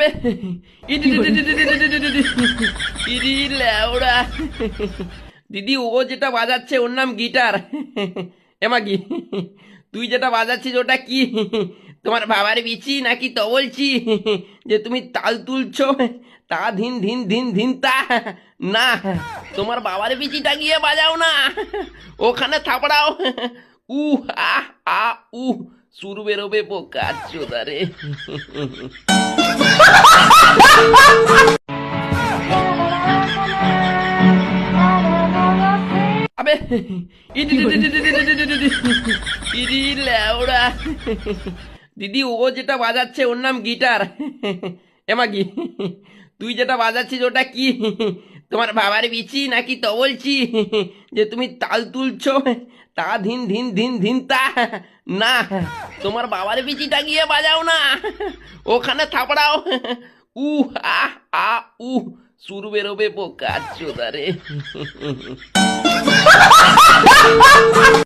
আবে ইরি ল্যাওড়া দিদি, ও যেটা বাজাচ্ছে ওর নাম গিটার। এমা কি তুই যেটা বাজাচ্ছিস ওটা কি? তোমার বাবার বিচি নাকি তবলছি যে তুমি তাল তুলছো? তা ধিন ধিন ধিন ধিন তা না, তোমার বাবার বিচিটা গিয়ে বাজাও না, ওখানে থাপড়াও। উ আ আ উ সুর বেরোবে পোকা চোদারে। আবে ইরি ল্যাওড়া দিদি, ও যেটা বাজাচ্ছে ওর নাম গিটার। এমা কি তুই যেটা বাজাচ্ছিস ওটা কি? তোমার বাবার বিচি নাকি তবলছি যে তুমি তাল তুলছো? তা ধিন ধিন ধিন ধিন তা না, তোমার বাবার বিচিটা গিয়ে বাজাও না, ওখানে থাপড়াও। উ আ আ উ সুর বেরোবে পোকা চোদারে।